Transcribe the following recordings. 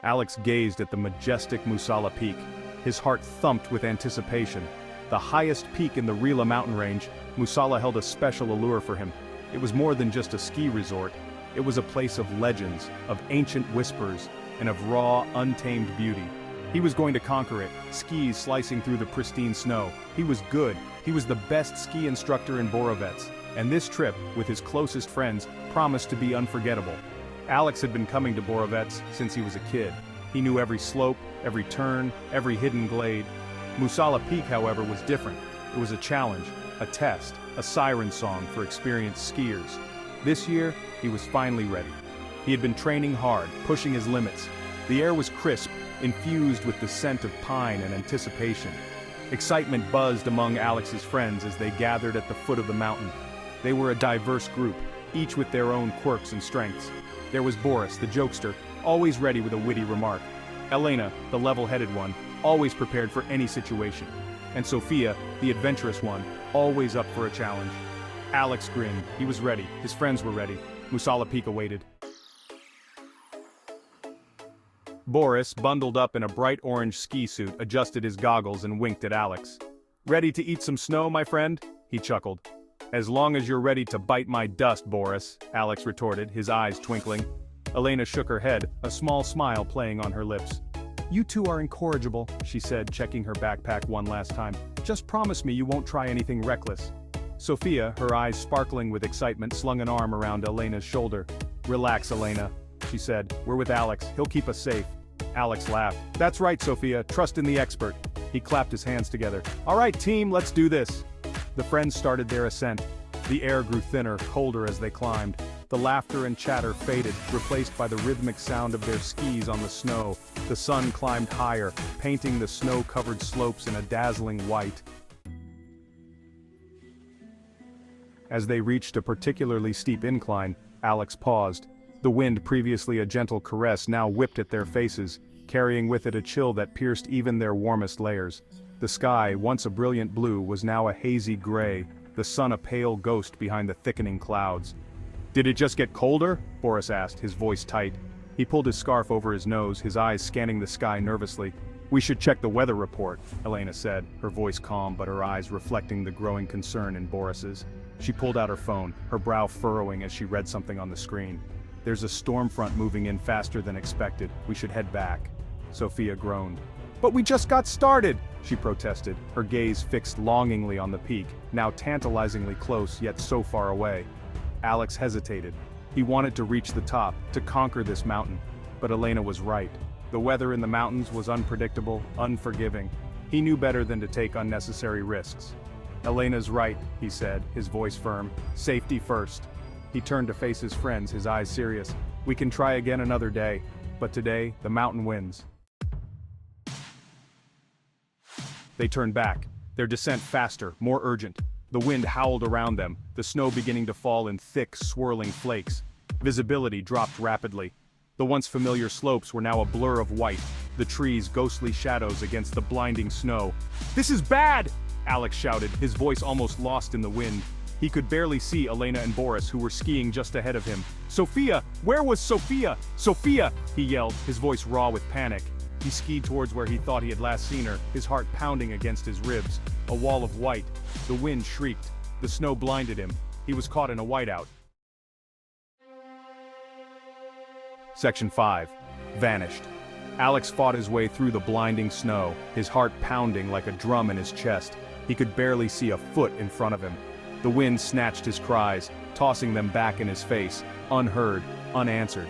Alex gazed at the majestic Musala peak. His heart thumped with anticipation. The highest peak in the Rila mountain range, Musala held a special allure for him. It was more than just a ski resort. It was a place of legends, of ancient whispers, and of raw, untamed beauty. He was going to conquer it, skis slicing through the pristine snow. He was good. He was the best ski instructor in Borovets, and this trip, with his closest friends, promised to be unforgettable. Alex had been coming to Borovets since he was a kid. He knew every slope, every turn, every hidden glade. Musala Peak, however, was different. It was a challenge, a test, a siren song for experienced skiers. This year, he was finally ready. He had been training hard, pushing his limits. The air was crisp, infused with the scent of pine and anticipation. Excitement buzzed among Alex's friends as they gathered at the foot of the mountain. They were a diverse group, each with their own quirks and strengths. There was Boris, the jokester, always ready with a witty remark. Elena, the level-headed one, always prepared for any situation. And Sofia, the adventurous one, always up for a challenge. Alex grinned. He was ready. His friends were ready. Musala Peak awaited. Boris, bundled up in a bright orange ski suit, adjusted his goggles and winked at Alex. "Ready to eat some snow, my friend?" he chuckled. "As long as you're ready to bite my dust, Boris," Alex retorted, his eyes twinkling. Elena shook her head, a small smile playing on her lips. "You two are incorrigible," she said, checking her backpack one last time. "Just promise me you won't try anything reckless." Sofia, her eyes sparkling with excitement, slung an arm around Elena's shoulder. "Relax, Elena," she said. "We're with Alex. He'll keep us safe." Alex laughed. "That's right, Sofia. Trust in the expert." He clapped his hands together. "All right, team, let's do this." The friends started their ascent. The air grew thinner, colder as they climbed. The laughter and chatter faded, replaced by the rhythmic sound of their skis on the snow. The sun climbed higher, painting the snow-covered slopes in a dazzling white. As they reached a particularly steep incline, Alex paused. The wind, previously a gentle caress, now whipped at their faces, carrying with it a chill that pierced even their warmest layers. The sky, once a brilliant blue, was now a hazy gray, the sun a pale ghost behind the thickening clouds. "Did it just get colder?" Boris asked, his voice tight. He pulled his scarf over his nose, his eyes scanning the sky nervously. "We should check the weather report," Elena said, her voice calm but her eyes reflecting the growing concern in Boris's. She pulled out her phone, her brow furrowing as she read something on the screen. "There's a storm front moving in faster than expected. We should head back." Sofia groaned. "But we just got started!" she protested, her gaze fixed longingly on the peak, now tantalizingly close yet so far away. Alex hesitated. He wanted to reach the top, to conquer this mountain. But Elena was right. The weather in the mountains was unpredictable, unforgiving. He knew better than to take unnecessary risks. "Elena's right," he said, his voice firm. "Safety first." He turned to face his friends, his eyes serious. "We can try again another day, but today, the mountain wins." They turned back, their descent faster, more urgent. The wind howled around them, the snow beginning to fall in thick, swirling flakes. Visibility dropped rapidly. The once familiar slopes were now a blur of white, the trees ghostly shadows against the blinding snow. "This is bad!" Alex shouted, his voice almost lost in the wind. He could barely see Elena and Boris, who were skiing just ahead of him. "Sofia! Where was Sofia? Sofia!" he yelled, his voice raw with panic. He skied towards where he thought he had last seen her, his heart pounding against his ribs. A wall of white. The wind shrieked. The snow blinded him. He was caught in a whiteout. Section 5. Vanished. Alex fought his way through the blinding snow, his heart pounding like a drum in his chest. He could barely see a foot in front of him. The wind snatched his cries, tossing them back in his face, unheard, unanswered.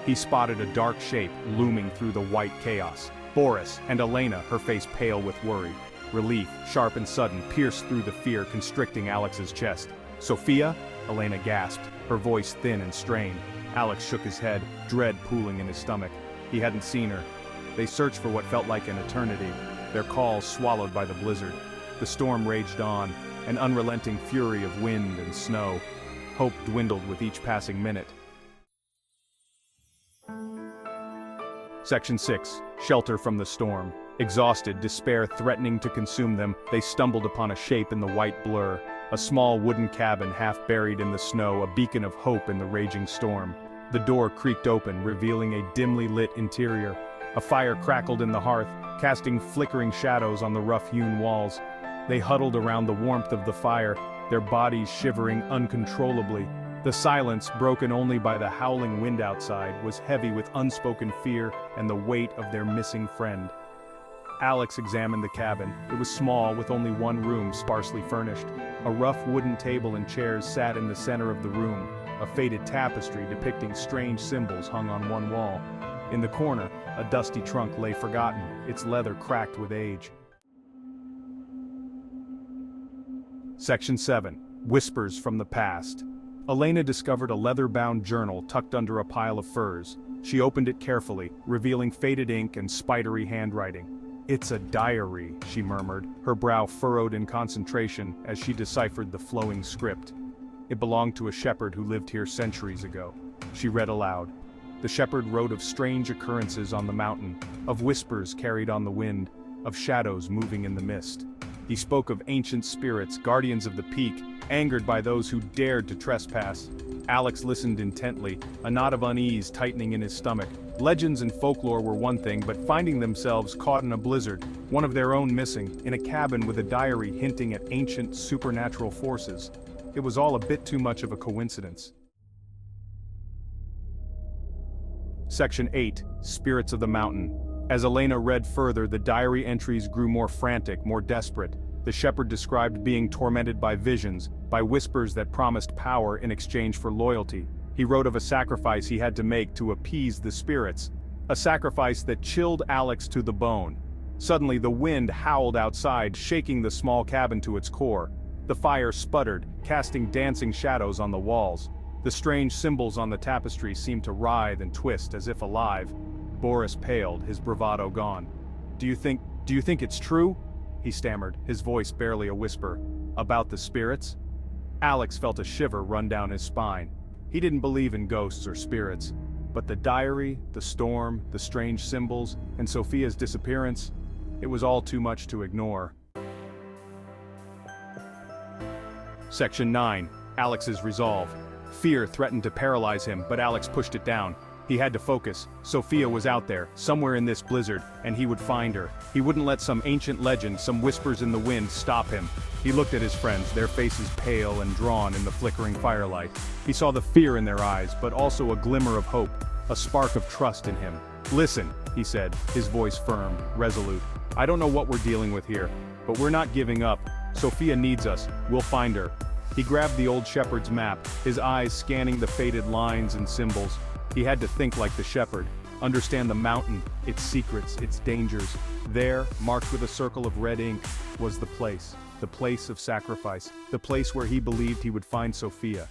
He spotted a dark shape looming through the white chaos. Boris, and Elena, her face pale with worry. Relief, sharp and sudden, pierced through the fear constricting Alex's chest. "Sofia?" Elena gasped, her voice thin and strained. Alex shook his head, dread pooling in his stomach. He hadn't seen her. They searched for what felt like an eternity, their calls swallowed by the blizzard. The storm raged on, an unrelenting fury of wind and snow. Hope dwindled with each passing minute. Section 6. Shelter from the storm. Exhausted, despair threatening to consume them, they stumbled upon a shape in the white blur. A small wooden cabin half buried in the snow, a beacon of hope in the raging storm. The door creaked open, revealing a dimly lit interior. A fire crackled in the hearth, casting flickering shadows on the rough-hewn walls. They huddled around the warmth of the fire, their bodies shivering uncontrollably. The silence, broken only by the howling wind outside, was heavy with unspoken fear and the weight of their missing friend. Alex examined the cabin. It was small, with only one room sparsely furnished. A rough wooden table and chairs sat in the center of the room. A faded tapestry depicting strange symbols hung on one wall. In the corner, a dusty trunk lay forgotten, its leather cracked with age. Section 7. Whispers from the Past. Elena discovered a leather-bound journal tucked under a pile of furs. She opened it carefully, revealing faded ink and spidery handwriting. "It's a diary," she murmured, her brow furrowed in concentration as she deciphered the flowing script. It belonged to a shepherd who lived here centuries ago. She read aloud. The shepherd wrote of strange occurrences on the mountain, of whispers carried on the wind, of shadows moving in the mist. He spoke of ancient spirits, guardians of the peak, angered by those who dared to trespass. Alex listened intently, a knot of unease tightening in his stomach. Legends and folklore were one thing, but finding themselves caught in a blizzard, one of their own missing, in a cabin with a diary hinting at ancient supernatural forces. It was all a bit too much of a coincidence. Section 8. Spirits of the Mountain. As Elena read further, the diary entries grew more frantic, more desperate. The shepherd described being tormented by visions, by whispers that promised power in exchange for loyalty. He wrote of a sacrifice he had to make to appease the spirits, a sacrifice that chilled Alex to the bone. Suddenly the wind howled outside, shaking the small cabin to its core. The fire sputtered, casting dancing shadows on the walls. The strange symbols on the tapestry seemed to writhe and twist as if alive. Boris paled, his bravado gone. Do you think it's true?" he stammered, his voice barely a whisper. "About the spirits?" Alex felt a shiver run down his spine. He didn't believe in ghosts or spirits. But the diary, the storm, the strange symbols, and Sophia's disappearance, it was all too much to ignore. Section 9. Alex's resolve. Fear threatened to paralyze him, but Alex pushed it down. He had to focus. Sophia was out there, somewhere in this blizzard, and he would find her. He wouldn't let some ancient legend, some whispers in the wind, stop him. He looked at his friends, their faces pale and drawn in the flickering firelight. He saw the fear in their eyes, but also a glimmer of hope, a spark of trust in him. "Listen," he said, his voice firm, resolute. "I don't know what we're dealing with here, but we're not giving up. Sophia needs us. We'll find her." He grabbed the old shepherd's map, his eyes scanning the faded lines and symbols. He had to think like the shepherd, understand the mountain, its secrets, its dangers. There, marked with a circle of red ink, was the place of sacrifice, the place where he believed he would find Sophia.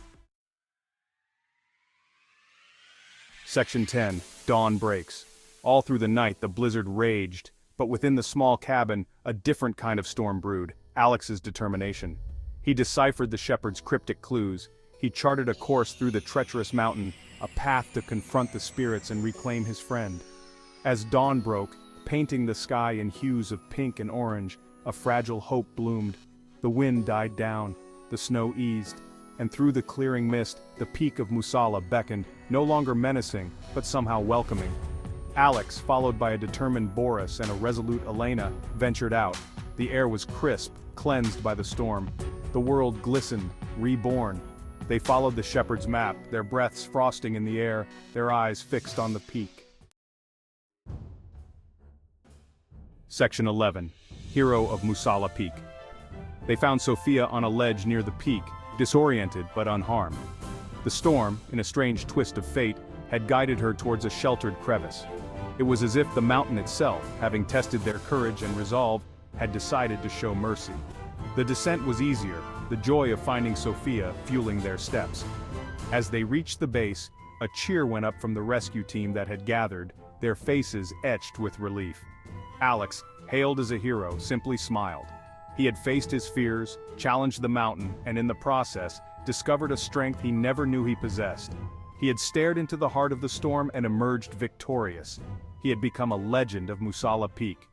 Section 10. Dawn breaks. All through the night the blizzard raged, but within the small cabin, a different kind of storm brewed, Alex's determination. He deciphered the shepherd's cryptic clues. He charted a course through the treacherous mountain, a path to confront the spirits and reclaim his friend. As dawn broke, painting the sky in hues of pink and orange, a fragile hope bloomed. The wind died down, the snow eased, and through the clearing mist, the peak of Musala beckoned, no longer menacing, but somehow welcoming. Alex, followed by a determined Boris and a resolute Elena, ventured out. The air was crisp, cleansed by the storm. The world glistened, reborn. They followed the shepherd's map, their breaths frosting in the air, their eyes fixed on the peak. Section 11. Hero of Musala Peak. They found Sophia on a ledge near the peak, disoriented but unharmed. The storm, in a strange twist of fate, had guided her towards a sheltered crevice. It was as if the mountain itself, having tested their courage and resolve, had decided to show mercy. The descent was easier, the joy of finding Sophia fueling their steps. As they reached the base, a cheer went up from the rescue team that had gathered, their faces etched with relief. Alex, hailed as a hero, simply smiled. He had faced his fears, challenged the mountain, and in the process, discovered a strength he never knew he possessed. He had stared into the heart of the storm and emerged victorious. He had become a legend of Musala Peak.